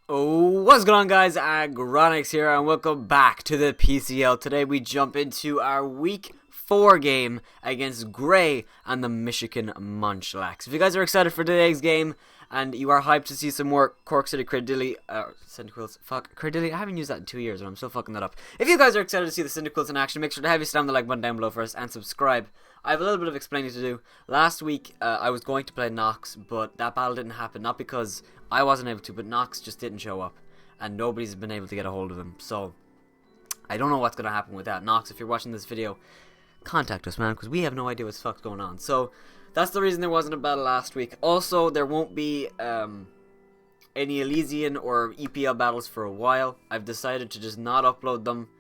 Oh, what's going on, guys? Aggronix here, and welcome back to the PCL. Today we jump into our Week 4 game against Grey and the Michigan Munchlax. If you guys are excited for today's game, and you are hyped to see some more Cork City Cyndaquils, Cradilly, I haven't used that in 2 years, and I'm still fucking that up. If you guys are excited to see the Cyndaquils in action, make sure to heavy slam the like button down below for us, and subscribe. I have a little bit of explaining to do. Last week, I was going to play Nox, but that battle didn't happen, not because I wasn't able to, but Nox just didn't show up, and nobody's been able to get a hold of him, so I don't know what's going to happen with that. Nox, if you're watching this video, contact us, man, because we have no idea what the fuck's going on. So that's the reason there wasn't a battle last week. Also, there won't be any Elysian or EPL battles for a while. I've decided to just not upload them.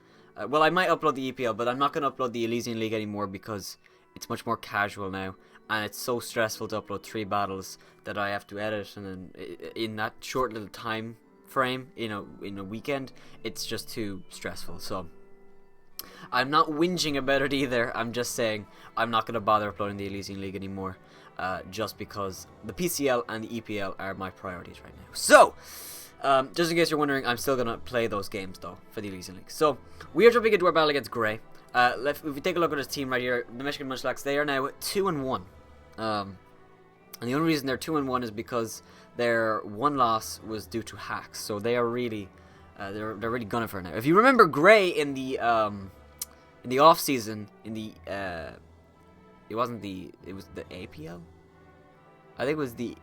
Well, I might upload the EPL, but I'm not going to upload the Elysian League anymore because it's much more casual now, and it's so stressful to upload 3 battles that I have to edit, and then in that short little time frame, in a weekend, it's just too stressful. So I'm not whinging about it either. I'm just saying I'm not going to bother uploading the Elysian League anymore, just because the PCL and the EPL are my priorities right now. So just in case you're wondering, I'm still going to play those games though for the Elysian League. So we are jumping into our battle against Grey. If we take a look at his team right here, the Michigan Munchlax, they are now 2-1. And the only reason they're 2-1 is because their one loss was due to hacks. So they are really, they're really gunning for it now. If you remember, Grey in the off season, it was the APL. I think it was the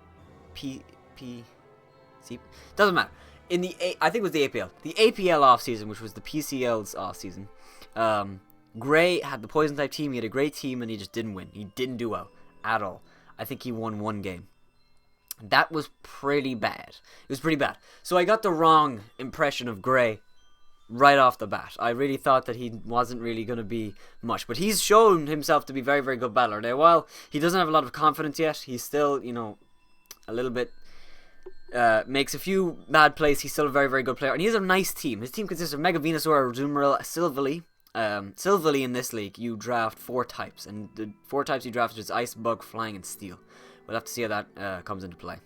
doesn't matter. I think it was the APL. The APL off season, which was the PCL's off season. Grey had the poison type team. He had a great team, and he just didn't win. He didn't do well at all. I think he won 1 game. That was pretty bad. It was pretty bad. So I got the wrong impression of Grey right off the bat. I really thought that he wasn't really going to be much, but he's shown himself to be very, very good battler. Now, while he doesn't have a lot of confidence yet, he's still, a little bit, makes a few bad plays. He's still a very, very good player, and he has a nice team. His team consists of Mega Venusaur, Azumarill, Silvally. Silvally in this league, you draft 4 types, and the 4 types you draft is Ice, Bug, Flying, and Steel. We'll have to see how that comes into play.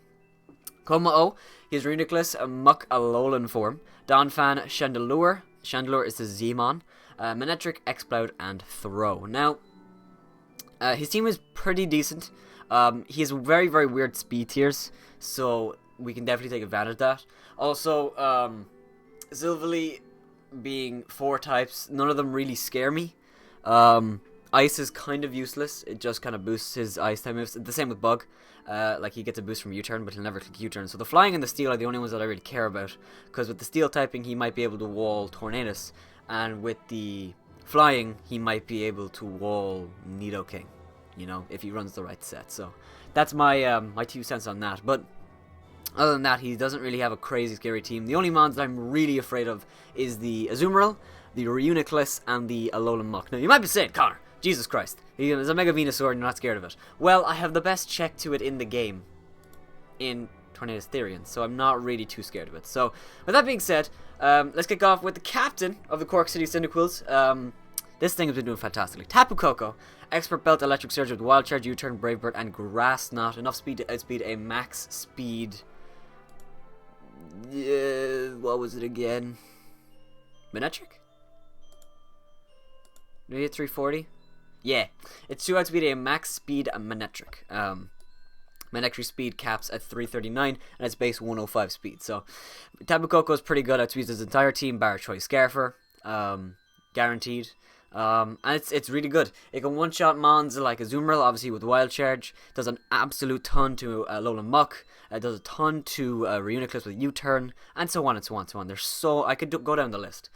Como-O, he has Reuniclus, Muck, Alolan form. Donphan, Chandelure. Chandelure is the Zmon. Manectric, Exploud, and Throw. Now, his team is pretty decent. He has very, very weird speed tiers, so we can definitely take advantage of that. Also, Silvally being 4 types, none of them really scare me. Ice is kind of useless. It just kind of boosts his ice type moves. The same with Bug. Like, he gets a boost from U-turn, but he'll never click U-turn. So the Flying and the Steel are the only ones that I really care about, because with the Steel typing, he might be able to wall Tornadus, and with the Flying, he might be able to wall Nidoking, if he runs the right set. So that's my my 2 cents on that. But other than that, he doesn't really have a crazy scary team. The only mons that I'm really afraid of is the Azumarill, the Reuniclus, and the Alolan Muck. Now, you might be saying, Connor, Jesus Christ, he's a Mega Venusaur and you're not scared of it. Well, I have the best check to it in the game in Tornadus Therian, so I'm not really too scared of it. So, with that being said, let's kick off with the captain of the Cork City Cyndaquils. This thing has been doing fantastically. Tapu Koko, Expert Belt, Electric Surge with Wild Charge, U-turn, Brave Bird, and Grass Knot. Enough speed to outspeed a max speed. What was it again? Manectric? Did we hit 340? Yeah, it's 2 outspeed a max speed Manectric. Manectric speed caps at 339 and its base 105 speed. So Tapu Koko is pretty good. Outspeeds his entire team bar Choice Scarfer, guaranteed. And it's really good. It can one-shot mons like Azumarill, obviously with Wild Charge. Does an absolute ton to Alolan Muck. Does a ton to Reuniclus with U-turn, and so on and so on and so on. There's I could go down the list.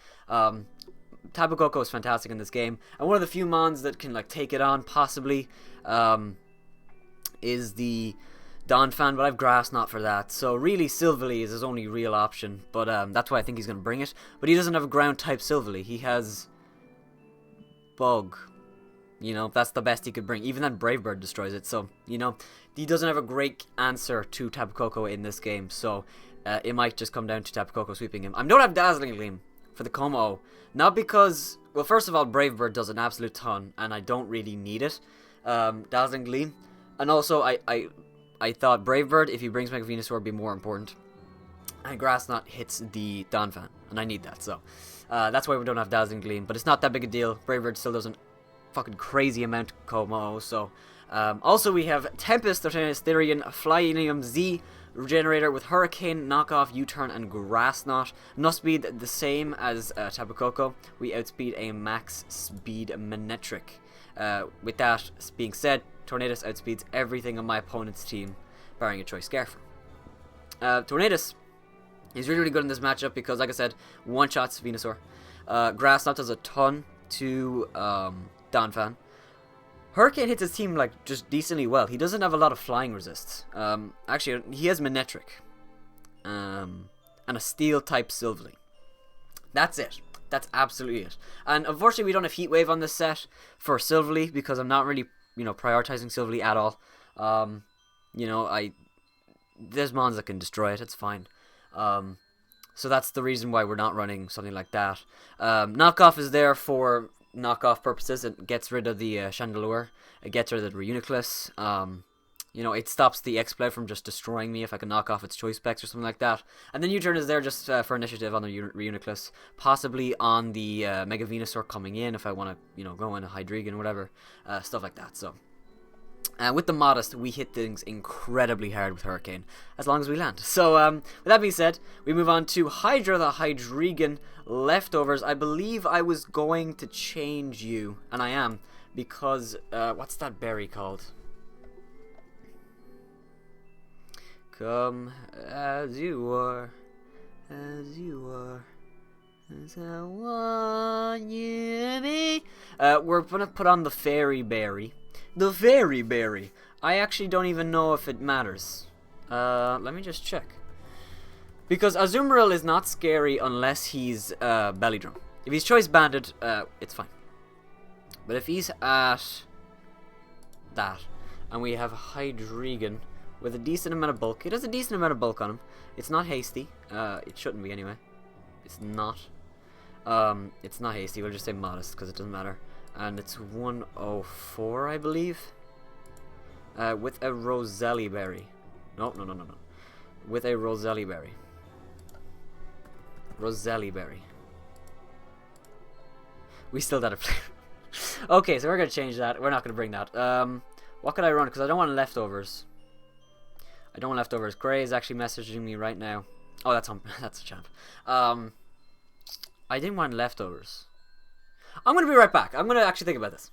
Tapu Koko is fantastic in this game, and one of the few mons that can take it on possibly is the Donphan, but I've Grass Knot for that. So really, Silvally is his only real option, but that's why I think he's going to bring it. But he doesn't have a ground type Silvally. He has Bug. That's the best he could bring. Even then, Brave Bird destroys it. So, he doesn't have a great answer to Tapu Koko in this game. So, it might just come down to Tapu Koko sweeping him. I don't have Dazzling Gleam for the Como. Not because, well, first of all, Brave Bird does an absolute ton, and I don't really need it. Dazzling Gleam. And also, I thought Brave Bird, if he brings Mega Venusaur, would be more important. And Grass Knot hits the Donphan, and I need that, so that's why we don't have Dazzling Gleam. But it's not that big a deal. Brave Bird still doesn't fucking crazy amount of Como, so also we have Tempest, Artanis, Therian, Flyinium Z Regenerator with Hurricane, Knockoff, U-Turn, and Grass Knot. No speed the same as Tapu Koko. We outspeed a max speed Manectric. With that being said, Tornadus outspeeds everything on my opponent's team, barring a Choice Scarf. Tornadus is really, really good in this matchup because, like I said, one-shots Venusaur. Grass Knot does a ton to Donphan. Hurricane hits his team, like, just decently well. He doesn't have a lot of flying resists. Actually, he has Manectric. And a Steel-type Silvally. That's it. That's absolutely it. And unfortunately, we don't have Heat Wave on this set for Silvally because I'm not really, prioritizing Silvally at all. There's mons that can destroy it. It's fine. So that's the reason why we're not running something like that. Knockoff is there for knockoff purposes. It gets rid of the Chandelure. It gets rid of the Reuniclus. It stops the X-Blade from just destroying me if I can knock off its Choice Specs or something like that. And then U-Turn is there just for initiative on the Reuniclus. Possibly on the Mega Venusaur coming in if I want to, go in a Hydreigon or whatever. Stuff like that, so... with the Modest, we hit things incredibly hard with Hurricane, as long as we land. So, with that being said, we move on to Hydra, the Hydreigon Leftovers. I believe I was going to change you, and I am, because, what's that berry called? Come as you are, as I want you to be. We're gonna put on the Fairy Berry. The Fairy Berry. I actually don't even know if it matters. Let me just check. Because Azumarill is not scary unless he's Belly Drum. If he's Choice Banded, it's fine. But if he's at that, and we have Hydreigon with a decent amount of bulk. It has a decent amount of bulk on him. It's not hasty. It shouldn't be anyway. It's not. It's not hasty. We'll just say modest because it doesn't matter. And it's 104, I believe. With a Roselli Berry. No. With a Roselli Berry. Roselli Berry. We still got a player. Okay, so we're going to change that. We're not going to bring that. What could I run? Because I don't want leftovers. I don't want leftovers. Gray is actually messaging me right now. Oh, that's a champ. I didn't want leftovers. I'm going to be right back. I'm going to actually think about this.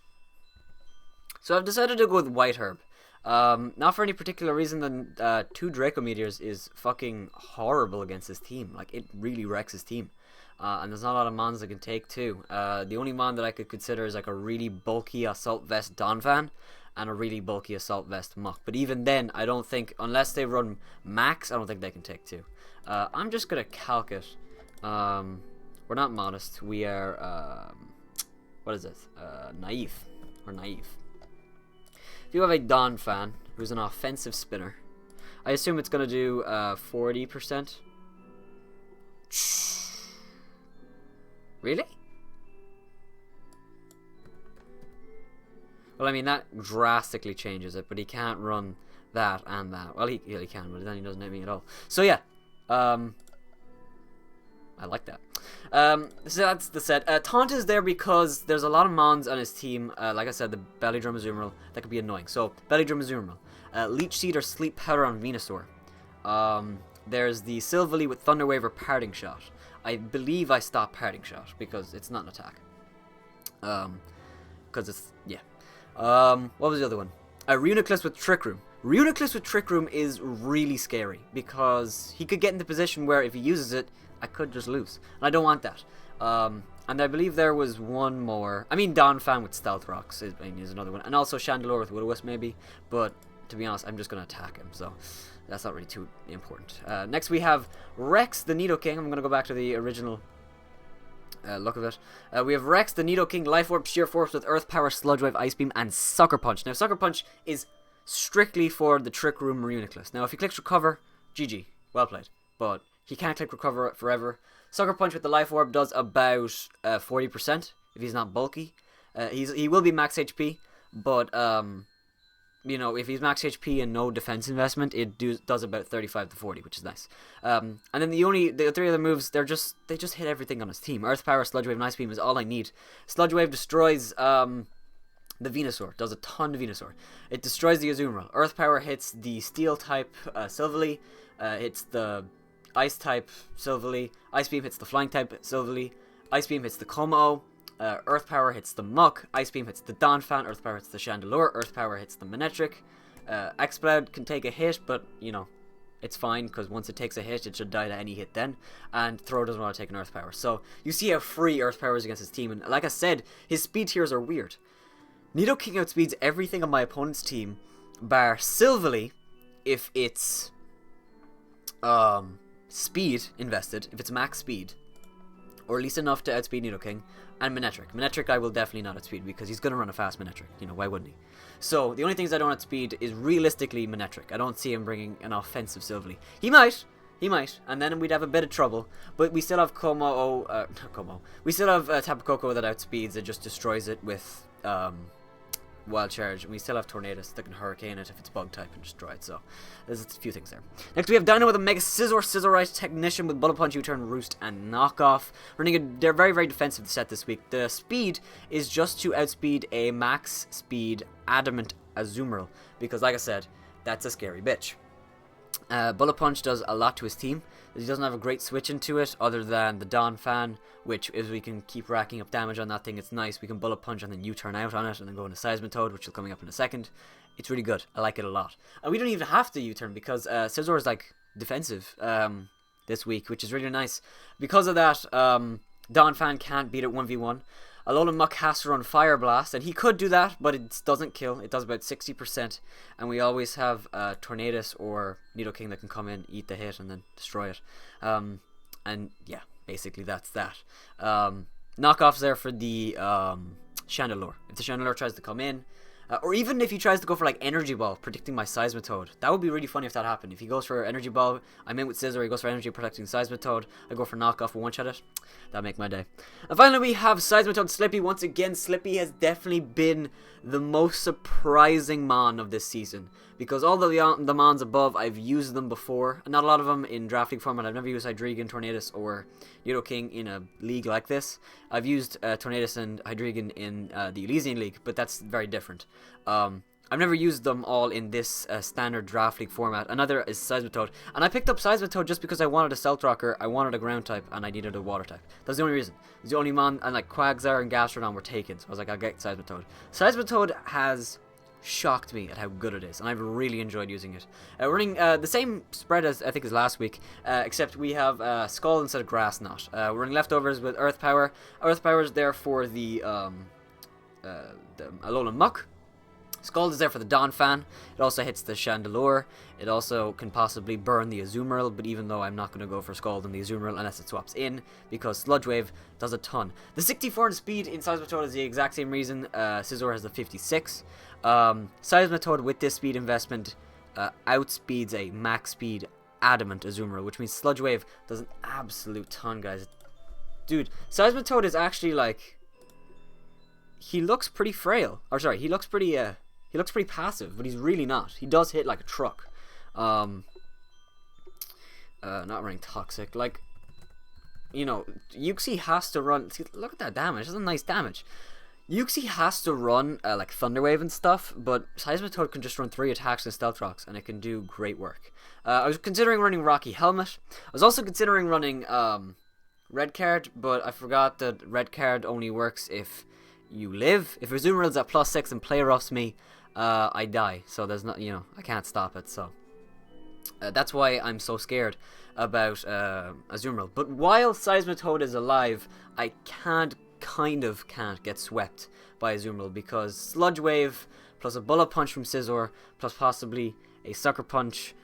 So I've decided to go with White Herb. Not for any particular reason than 2 Draco Meteors is fucking horrible against his team. Like, it really wrecks his team. And there's not a lot of mons that can take too. The only mon that I could consider is like a really bulky Assault Vest Donphan and a really bulky Assault Vest Muck. But even then, I don't think, unless they run max, I don't think they can take 2. I'm just going to calc it. We're not modest. We are, what is it? Naive. We're naive. If you have a Donphan, who's an offensive spinner, I assume it's going to do 40%. Really? Well, I mean, that drastically changes it, but he can't run that and that. Well, he can, but then he doesn't hit me at all. So, yeah. I like that. So that's the set. Taunt is there because there's a lot of mons on his team. Like I said, the Belly Drum Azumarill, that could be annoying. So, Belly Drum Azumarill. Leech Seed or Sleep Powder on Venusaur. There's the Silvally with Thunder Wave or Parting Shot. I believe I stopped Parting Shot because it's not an attack. Because it's, yeah. What was the other one? Reuniclus with Trick Room. Reuniclus with Trick Room is really scary because he could get in the position where if he uses it, I could just lose. And I don't want that. And I believe there was one more. I mean, Donphan with Stealth Rocks is another one. And also Chandelure with Will-O-Wisp maybe. But to be honest, I'm just going to attack him. So that's not really too important. Next we have Rex, the Nidoking. I'm going to go back to the original look of it. We have Rex, the Nidoking, Life Orb, Sheer Force with Earth Power, Sludge Wave, Ice Beam, and Sucker Punch. Now, Sucker Punch is strictly for the Trick Room Reuniclus. Now, if he clicks Recover, GG. Well played. But he can't click Recover forever. Sucker Punch with the Life Orb does about 40% if he's not bulky. He will be max HP, but you know, if he's max HP and no defense investment, it does about 35 to 40, which is nice. And then the three other moves, they just hit everything on his team. Earth Power, Sludge Wave, and Ice Beam is all I need. Sludge Wave destroys the Venusaur, does a ton to Venusaur. It destroys the Azumarill. Earth Power hits the Steel type Silvally, hits the Ice type Silvally. Ice Beam hits the Flying type Silvally. Ice Beam hits the Como. Earth Power hits the Muck. Ice Beam hits the Donphan. Earth Power hits the Chandelure. Earth Power hits the Manectric. Exploud can take a hit, but, you know, it's fine, because once it takes a hit, it should die to any hit then. And Throw doesn't want to take an Earth Power. So, you see how free Earth Power is against his team. And like I said, his speed tiers are weird. Nidoking outspeeds everything on my opponent's team, bar Silvally, if it's speed invested, if it's max speed, or at least enough to outspeed Nidoking, and Manectric. Manectric I will definitely not outspeed, because he's going to run a fast Manectric. You know, why wouldn't he? So, the only things I don't outspeed is realistically Manectric. I don't see him bringing an offensive Silvally. He might, and then we'd have a bit of trouble, but we still have we still have Tapu Koko that outspeeds, it just destroys it with, Wild Charge, and we still have Tornadus that can Hurricane it if it's Bug type and destroy it, so there's a few things there. Next we have Dino with a Mega Scizor, Scissorite, Technician with Bullet Punch, U-Turn, Roost, and Knockoff. They're very, very defensive set this week. The speed is just to outspeed a max speed Adamant Azumarill, because like I said, that's a scary bitch. Bullet Punch does a lot to his team. He doesn't have a great switch into it other than the Donphan, which if we can keep racking up damage on that thing, it's nice. We can Bullet Punch and then U-turn out on it and then go into Seismitoad, which is coming up in a second. It's really good. I like it a lot. And we don't even have to U-turn because Scizor is like defensive this week, which is really nice. Because of that, Donphan can't beat it 1v1. Alolan Muck has to run Fire Blast, and he could do that, but it doesn't kill. It does about 60%, and we always have Tornadus or Nidoking that can come in, eat the hit, and then destroy it. And yeah, basically that's that. Knockoff's there for the Chandelure. If the Chandelure tries to come in, or even if he tries to go for like Energy Ball, predicting my Seismitoad. That would be really funny if that happened. If he goes for Energy Ball, I'm in with Scizor, he goes for Energy protecting Seismitoad, I go for Knockoff, we'll one-shot it. That'd make my day. And finally we have Seismitoad Slippy. Once again, Slippy has definitely been the most surprising Mon of this season. Because all the Mons above, I've used them before. Not a lot of them in Draft League format. I've never used Hydreigon, Tornadus, or Nidoking in a league like this. I've used Tornadus and Hydreigon in the Elysian League, but that's very different. I've never used them all in this standard Draft League format. Another is Seismitoad. And I picked up Seismitoad just because I wanted a Stealth Rocker, I wanted a Ground type, and I needed a Water type. That's the only reason. It's the only Mon, and like Quagsire and Gastrodon were taken, so I was like, I'll get Seismitoad. Seismitoad has shocked me at how good it is, and I've really enjoyed using it. We're running the same spread as I think as last week, except we have Skull instead of Grass Knot. We're running Leftovers with Earth Power. Earth Power is there for the Alolan Muck. Scald is there for the Donphan. It also hits the Chandelure. It also can possibly burn the Azumarill, but even though I'm not going to go for Scald on the Azumarill unless it swaps in, because Sludge Wave does a ton. The 64 in speed in Seismitoad is the exact same reason. Scizor has the 56. Seismitoad with this speed investment outspeeds a max speed Adamant Azumarill, which means Sludge Wave does an absolute ton, guys. Dude, Seismitoad is actually like... He looks pretty frail. Or sorry, he looks pretty passive, but he's really not. He does hit like a truck. Not running Toxic. Like, you know, Uxie has to run... See, look at that damage. That's a nice damage. Uxie has to run like Thunder Wave and stuff, but Seismitoad can just run 3 attacks and Stealth Rocks, and it can do great work. I was considering running Rocky Helmet. I was also considering running Red Card, but I forgot that Red Card only works if you live. If Azumarill's at +6 and play roughs me, I die. So there's not, you know, I can't stop it. So that's why I'm so scared about Azumarill. But while Seismitoad is alive, I kind of can't get swept by Azumarill, because Sludge Wave plus a Bullet Punch from Scizor plus possibly a Sucker Punch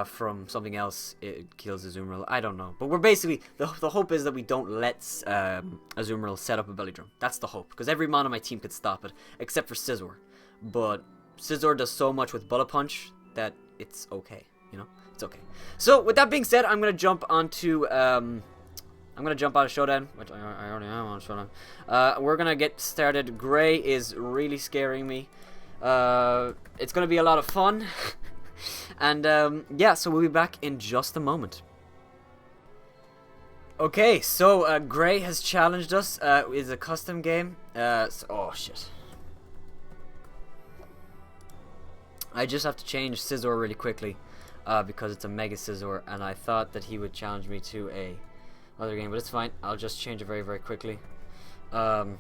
from something else, it kills Azumarill. I don't know, but we're basically the hope is that we don't let Azumarill set up a Belly Drum. That's the hope, because every Mon on my team could stop it except for Scizor. But Scizor does so much with Bullet Punch that it's okay, you know, it's okay. So with that being said, I'm gonna jump onto I'm gonna jump out of Showdown, which I already am on Showdown. We're gonna get started. Gray is really scaring me. It's gonna be a lot of fun. And yeah, so we'll be back in just a moment. Okay, so Gray has challenged us. It's a custom game. Oh shit. I just have to change Scizor really quickly because it's a Mega Scizor, and I thought that he would challenge me to a other game, but it's fine. I'll just change it very, very quickly. Because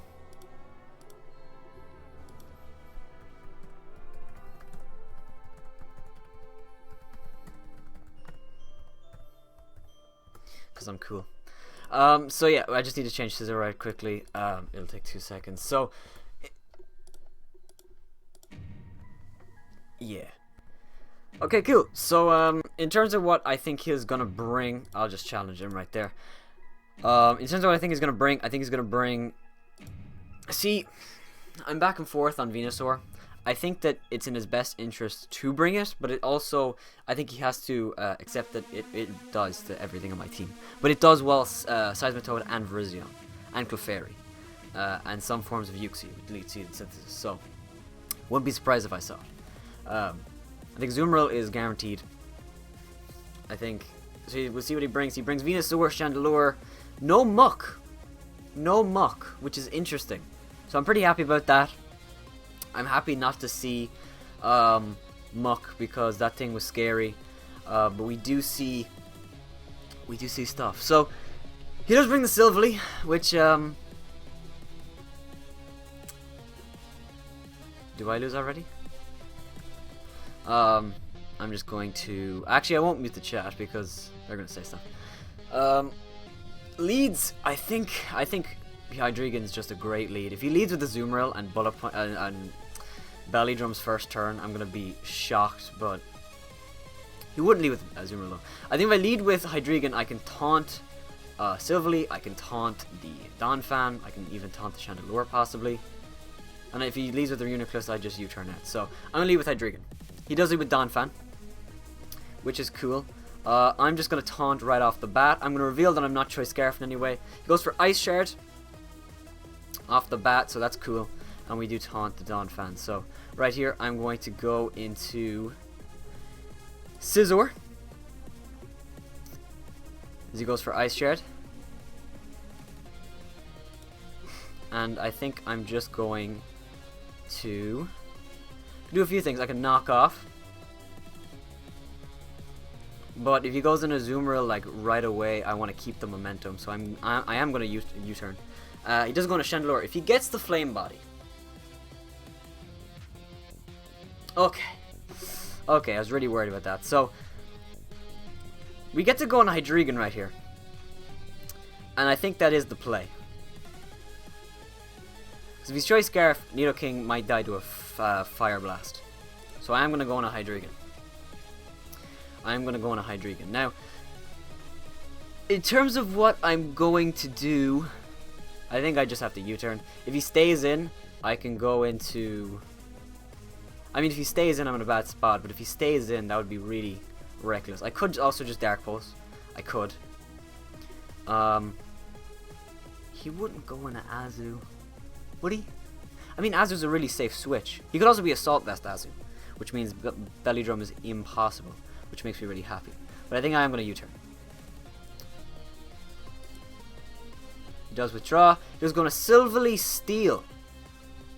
I'm cool. So yeah, I just need to change Scizor right quickly. It'll take 2 seconds. So yeah. Okay, cool. So in terms of what I think he's gonna bring, I'll just challenge him right there. In terms of what I think he's gonna bring, I think he's gonna bring. See, I'm back and forth on Venusaur. I think that it's in his best interest to bring it, but it also, I think he has to accept that it does to everything on my team. But it does well Seismitoad and Virizion, and Clefairy, and some forms of Uxie with Leech Seed and Synthesis. So, wouldn't be surprised if I saw it. I think Azumarill is guaranteed. I think, so we'll see what he brings. He brings Venusaur, Chandelure, no Muck. No Muck, which is interesting. So I'm pretty happy about that. I'm happy not to see Muck because that thing was scary, but we do see stuff. So he does bring the Silvally, which do I lose already? I'm just going to actually I won't mute the chat because they're gonna say stuff. Leads, I think Hydreigon's just a great lead. If he leads with the Azumarill and Bullet Point and Belly Drum's first turn, I'm gonna be shocked. But he wouldn't lead with Azumarill though. I think if I lead with Hydreigon, I can taunt Silvally, I can taunt the Donphan, I can even taunt the Chandelure possibly. And if he leads with the Reuniclus, I just U-turn it. So I'm gonna lead with Hydreigon. He does lead with Donphan, which is cool. I'm just going to taunt right off the bat. I'm going to reveal that I'm not Choice Scarf in any way. He goes for Ice Shard off the bat, so that's cool. And we do taunt the Donphan. So right here, I'm going to go into Scizor as he goes for Ice Shard. And I think I'm just going to do a few things. I can knock off. But if he goes in a Azumarill like right away, I want to keep the momentum, so I am going to U-turn. He does go into Chandelure. If he gets the Flame Body, okay, I was really worried about that. So we get to go on Hydreigon right here, and I think that is the play. Because if he's Choice Scarf, Nidoking might die to a Fire Blast. So I am going to go on a Hydreigon. Now, in terms of what I'm going to do, I think I just have to U-turn. If he stays in, I can go into... I mean, if he stays in, I'm in a bad spot. But if he stays in, that would be really reckless. I could also just Dark Pulse. I could. He wouldn't go into Azu. Would he? I mean, Azu's a really safe switch. He could also be Assault Vest Azu, which means Belly Drum is impossible, which makes me really happy. But I think I am going to U-turn. He does withdraw. He does go to Silvally Steel.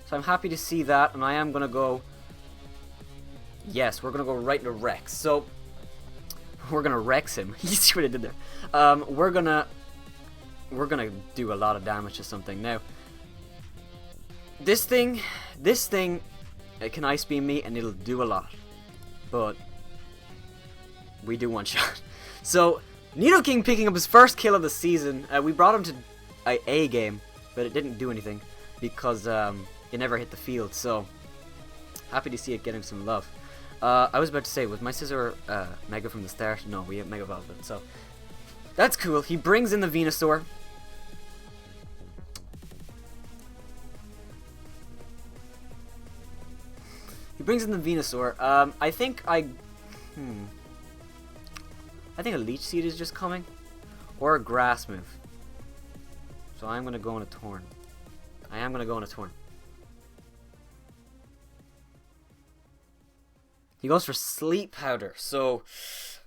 So I'm happy to see that, and I am going to go... Yes, we're going to go right into Rex. So, we're going to Rex him. You see what I did there. We're going to do a lot of damage to something. Now, this thing, it can Ice Beam me, and it'll do a lot. But... we do one shot. So, Nidoking picking up his first kill of the season. We brought him to a game, but it didn't do anything because it never hit the field. So, happy to see it getting some love. I was about to say, was my Scizor Mega from the start? No, we have Mega Evolved it. So, that's cool. He brings in the Venusaur. I think a Leech Seed is just coming. Or a Grass move. So I'm going to go on a Torn. He goes for Sleep Powder. So,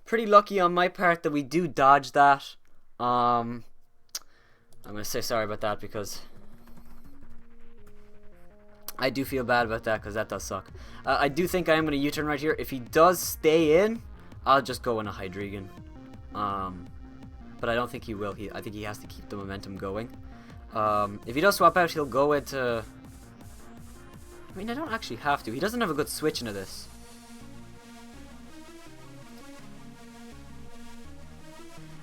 pretty lucky on my part that we do dodge that. I'm going to say sorry about that because I do feel bad about that because that does suck. I do think I am going to U-turn right here. If he does stay in, I'll just go in a Hydreigon. But I don't think he will. I think he has to keep the momentum going. If he does swap out, he'll go into... I mean, I don't actually have to. He doesn't have a good switch into this.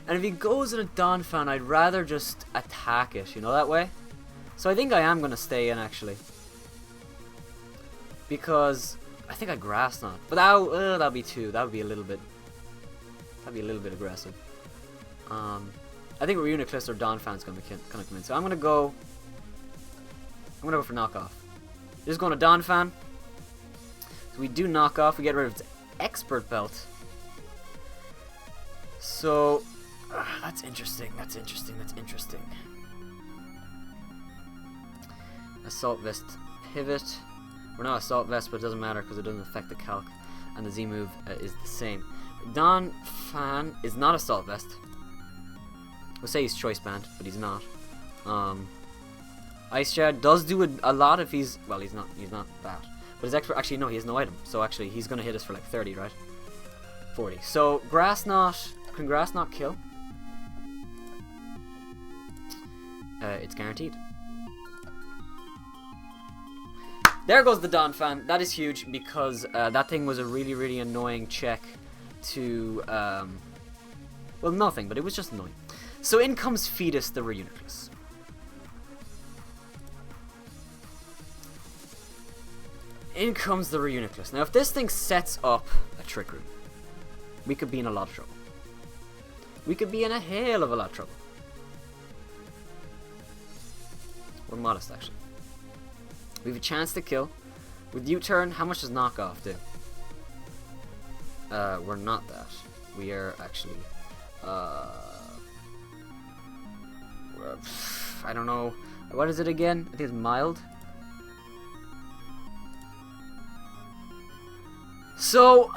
And if he goes in a Donphan, I'd rather just attack it, you know, that way. So I think I am going to stay in, actually. Because I think I Grass Knot. But that'll be two. That would be a little bit... That'd be a little bit aggressive. I think Reuniclus or Donphan's going to come in. So I'm going to go... I'm going to go for Knockoff. Just going to Donphan. So we do Knockoff. We get rid of its Expert Belt. So... that's interesting. That's interesting. That's interesting. Assault Vest Pivot. We're not Assault Vest, but it doesn't matter because it doesn't affect the calc. And the Z move is the same. Donphan is not Assault Vest. We'll say he's Choice Band, but he's not. Ice Shad does do a lot if he's... Well, he's not that. But his Expert... Actually, no, he has no item. So actually, he's going to hit us for like 30, right? 40. So, Grass Knot... Can Grass Knot kill? It's guaranteed. There goes the Donphan. That is huge because that thing was a really, really annoying check to... well, nothing, but it was just annoying. So in comes Fetus the Reuniclus. In comes the Reuniclus. Now, if this thing sets up a Trick Room, we could be in a lot of trouble. We could be in a hell of a lot of trouble. We're modest, actually. We have a chance to kill. With U-turn, how much does Knockoff do? We're not that. We are actually... I don't know. What is it again? I think it's mild. So...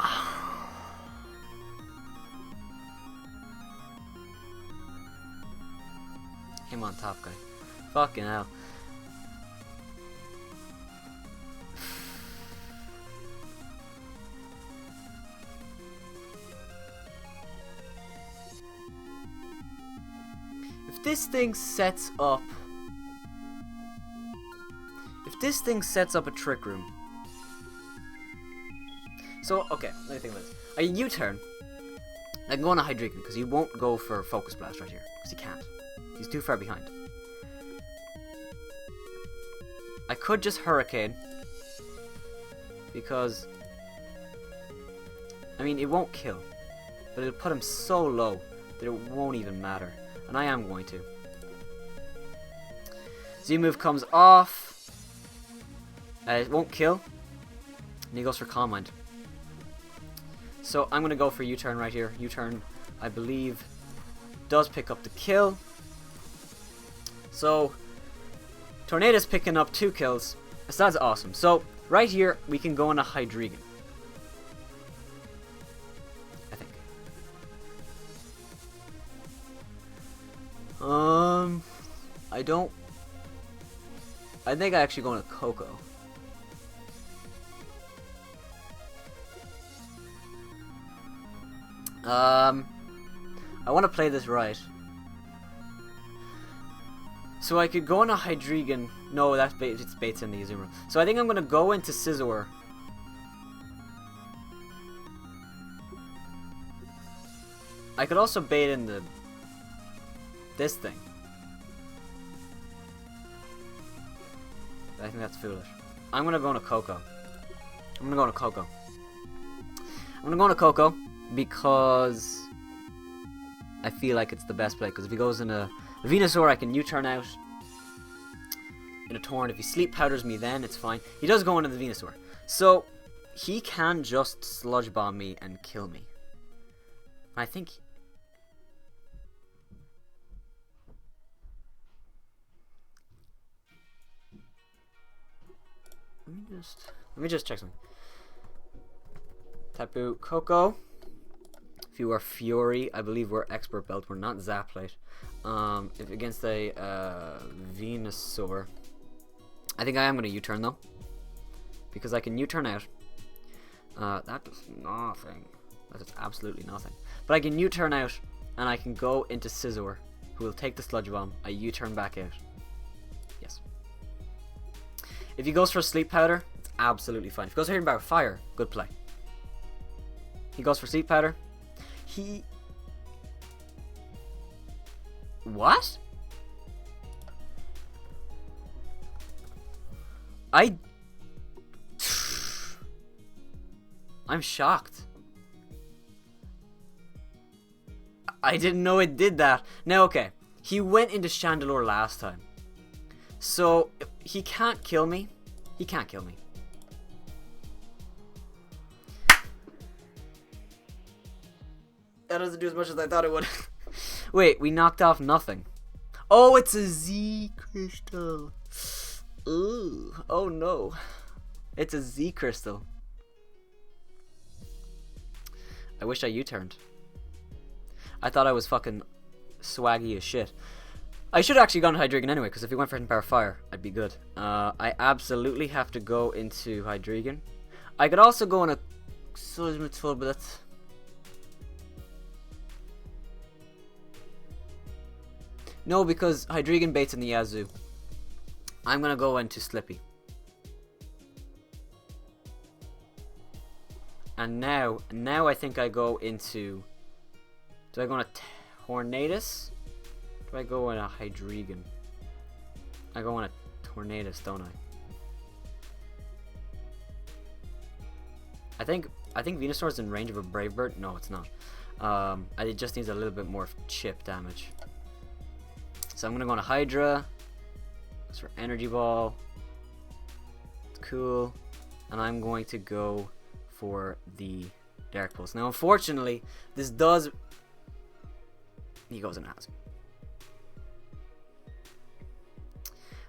Him on top, guy. Fucking hell. If this thing sets up... If this thing sets up a Trick Room... So, okay, let me think about this. A U-turn. I can go on a Hydreigon, because he won't go for Focus Blast right here. Because he can't. He's too far behind. I could just Hurricane. Because... I mean, it won't kill. But it'll put him so low that it won't even matter. And I am going to. Z-move comes off. It won't kill. And he goes for Calm Mind. So I'm going to go for U-turn right here. U-turn, I believe, does pick up the kill. So, Tornado's picking up 2 kills. So that's awesome. So, right here, we can go on a Hydreigon. I think. I don't... I think I actually go on a Coco. I want to play this right. So I could go on a Hydreigon. No, that's it's baits in the Azumarill. So I think I'm going to go into Scizor. I could also bait in the... this thing. I think that's foolish. I'm going to go on a Coco. I'm going to go on a Coco. I'm going to go on a Coco because I feel like it's the best play. Because if he goes in a Venusaur, I can U-turn out in a Torn. If he Sleep Powders me, then it's fine. He does go into the Venusaur. So, he can just Sludge Bomb me and kill me. I think... Let me just check something. Tapu Koko. If you are Fury, I believe we're Expert Belt. We're not Zapplate. If against a Venusaur, I think I am going to U-turn though, because I can U-turn out. That does nothing. That does absolutely nothing. But I can U-turn out, and I can go into Scizor, who will take the Sludge Bomb. I U-turn back out. Yes. If he goes for Sleep Powder, it's absolutely fine. If he goes for Hidden Power Fire, good play. He goes for Sleep Powder. What? I'm shocked. I didn't know it did that. Now, okay. He went into Chandelure last time. So, he can't kill me. He can't kill me. That doesn't do as much as I thought it would. Wait, we knocked off nothing. Oh, it's a Z crystal. Ooh, oh no. It's a Z crystal. I wish I U-turned. I thought I was fucking swaggy as shit. I should have actually gone to Hydreigon anyway, because if he went for Hidden Power Fire, I'd be good. I absolutely have to go into Hydreigon. I could also go on a Seismitool, but that's... No, because Hydreigon baits in the Yazoo. I'm gonna go into Slippy. And now I think I go into... Do I go on a Tornadus? Do I go on a Hydreigon? I go on a Tornadus, don't I? I think Venusaur's in range of a Brave Bird. No, it's not. It just needs a little bit more chip damage. So I'm gonna go on a Hydra. That's for Energy Ball. It's cool. And I'm going to go for the Dark Pulse. Now, unfortunately, this does... He goes in a Hazard.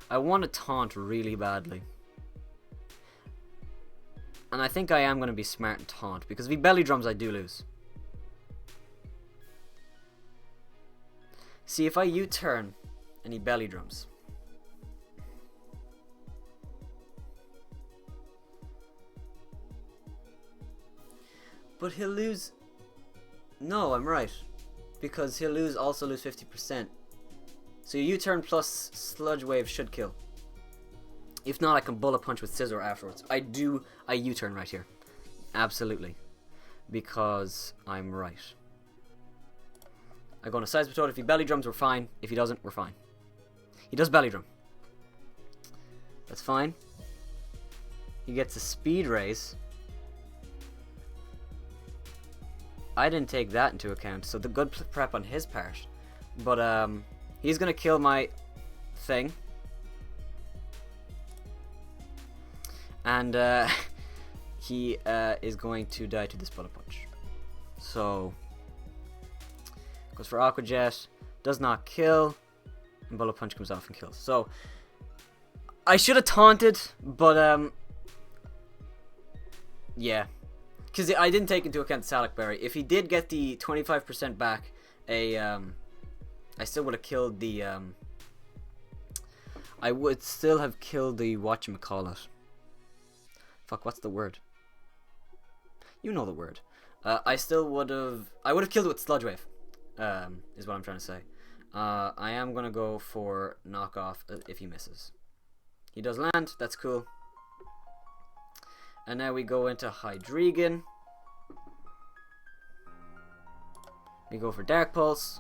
I want to taunt really badly. And I think I am going to be smart and taunt, because if he Belly Drums, I do lose. See, if I U-turn and he Belly Drums... But he'll lose... No, I'm right. Because he'll also lose 50%. So U-turn plus Sludge Wave should kill. If not, I can Bullet Punch with Scizor afterwards. I U-turn right here. Absolutely. Because I'm right. I go on a Seismitoad. If he Belly Drums, we're fine. If he doesn't, we're fine. He does Belly Drum. That's fine. He gets a Speed Raise. I didn't take that into account, so the good prep on his part. But he's gonna kill my thing. And he is going to die to this Bullet Punch. So goes for Aqua Jet, does not kill, and Bullet Punch comes off and kills. So I should have taunted, but yeah. Because I didn't take into account the Salak Berry. If he did get the 25% back, I still would have killed the... I would still have killed the whatchamacallit. Fuck, what's the word? You know the word. I still would have... I would have killed it with Sludge Wave, is what I'm trying to say. I am going to go for knockoff if he misses. He does land, that's cool. And now we go into Hydreigon. We go for Dark Pulse.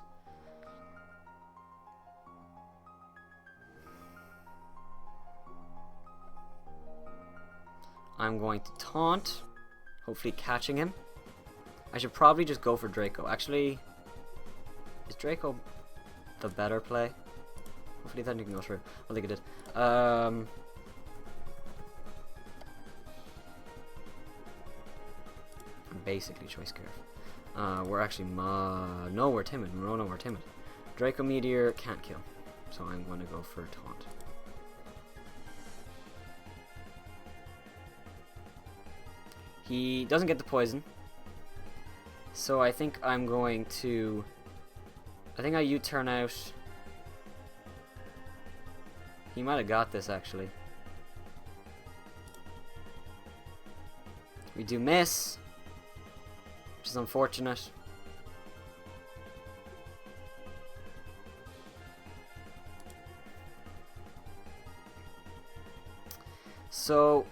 I'm going to taunt, hopefully catching him. I should probably just go for Draco. Actually, is Draco the better play? Hopefully that didn't go through. I think it did. I'm basically choice scarf. We're actually no, we're timid. No, we're timid. Draco Meteor can't kill, so I'm going to go for taunt. He doesn't get the poison, So I think I'm going to... I think I U-turn out. He might have got this, actually. We do miss, which is unfortunate. So...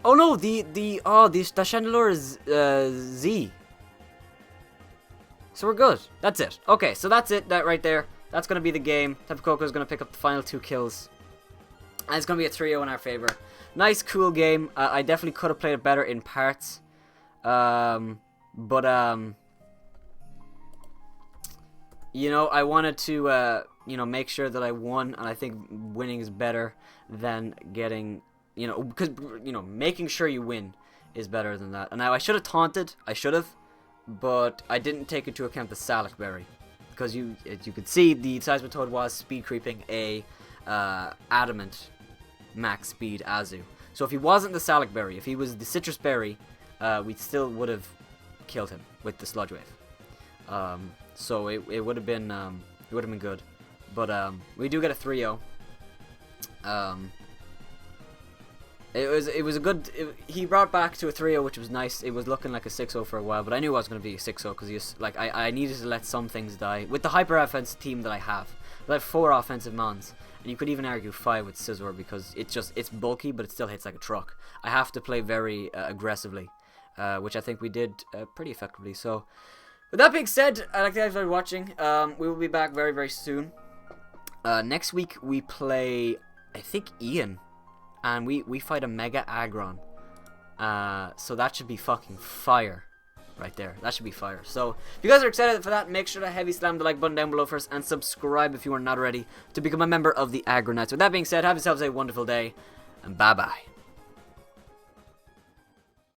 Oh no, the Chandelure is Z. So we're good. That's it. Okay, so that's it. That right there. That's gonna be the game. Tapu Koko is gonna pick up the final 2 kills, and it's gonna be a 3-0 in our favor. Nice, cool game. I definitely could have played it better in parts, you know, I wanted to you know, make sure that I won, and I think winning is better than getting. You know, because, you know, making sure you win is better than that. And now I should have taunted. I should have. But I didn't take into account the Salac Berry. Because you could see, the Seismitoad was speed creeping a Adamant max speed Azu. So if he wasn't the Salac Berry, if he was the Citrus Berry, we still would have killed him with the Sludge Wave. So it would have been good. But we do get a 3-0. It was a good... he brought back to a 3-0, which was nice. It was looking like a 6-0 for a while, but I knew it was going to be a 6-0 because like I needed to let some things die. With the hyper offense team that I have 4 offensive mons, and you could even argue 5 with Scizor because it's bulky, but it still hits like a truck. I have to play very aggressively, which I think we did pretty effectively. So, with that being said, I'd like to thank you for watching. We will be back very, very soon. Next week we play, I think, Ian. And we fight a Mega Aggron. So that should be fucking fire. Right there. That should be fire. So, if you guys are excited for that, make sure to heavy slam the like button down below first. And subscribe if you are not already to become a member of the Aggronix. With that being said, have yourselves a wonderful day. And bye-bye.